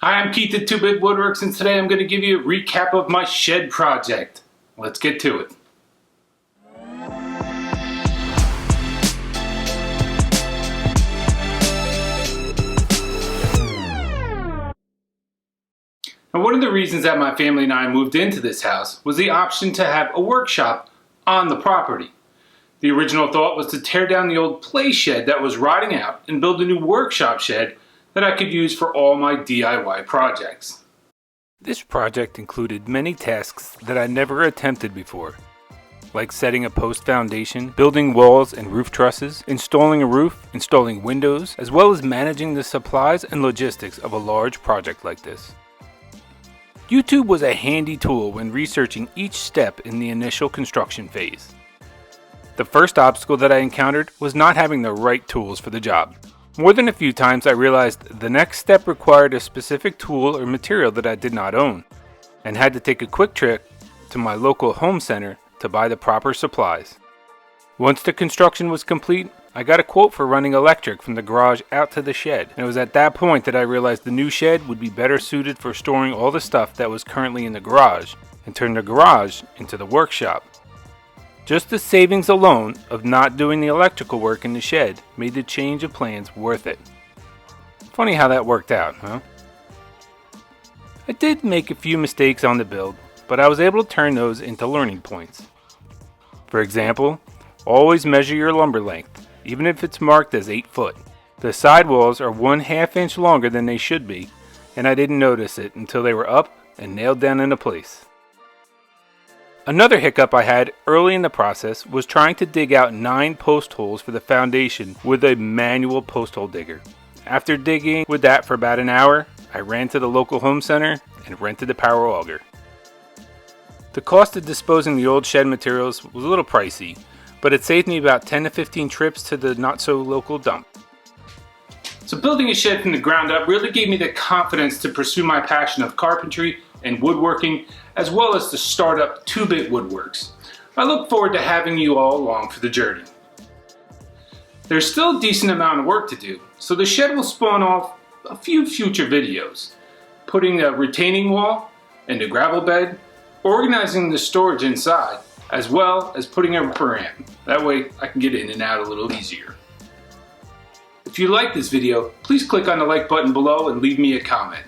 Hi, I'm Keith at Two Bit Woodworks, and today I'm going to give you a recap of my shed project. Let's get to it. Now, one of the reasons that my family and I moved into this house was the option to have a workshop on the property. The original thought was to tear down the old play shed that was rotting out and build a new workshop shed that I could use for all my DIY projects. This project included many tasks that I never attempted before, like setting a post foundation, building walls and roof trusses, installing a roof, installing windows, as well as managing the supplies and logistics of a large project like this. YouTube was a handy tool when researching each step in the initial construction phase. The first obstacle that I encountered was not having the right tools for the job. More than a few times I realized the next step required a specific tool or material that I did not own, and had to take a quick trip to my local home center to buy the proper supplies. Once the construction was complete, I got a quote for running electric from the garage out to the shed, and it was at that point that I realized the new shed would be better suited for storing all the stuff that was currently in the garage, and turn the garage into the workshop. Just the savings alone of not doing the electrical work in the shed made the change of plans worth it. Funny how that worked out, huh? I did make a few mistakes on the build, but I was able to turn those into learning points. For example, always measure your lumber length, even if it's marked as 8 foot. The sidewalls are 1/2 inch longer than they should be, and I didn't notice it until they were up and nailed down into place. Another hiccup I had early in the process was trying to dig out 9 post holes for the foundation with a manual post hole digger. After digging with that for about an hour, I ran to the local home center and rented a power auger. The cost of disposing the old shed materials was a little pricey, but it saved me about 10 to 15 trips to the not so local dump. So building a shed from the ground up really gave me the confidence to pursue my passion of carpentry and woodworking, as well as to start up Two Bit Woodworks. I look forward to having you all along for the journey. There's still a decent amount of work to do, so the shed will spawn off a few future videos. Putting a retaining wall and a gravel bed, organizing the storage inside, as well as putting a ramp. That way I can get in and out a little easier. If you like this video, please click on the like button below and leave me a comment.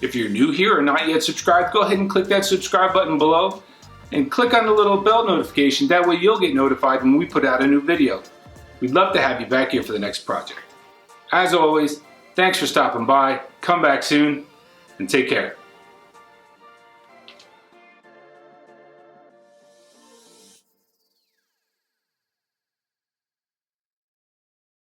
If you're new here or not yet subscribed, go ahead and click that subscribe button below and click on the little bell notification. That way you'll get notified when we put out a new video. We'd love to have you back here for the next project. As always, thanks for stopping by, come back soon, and take care.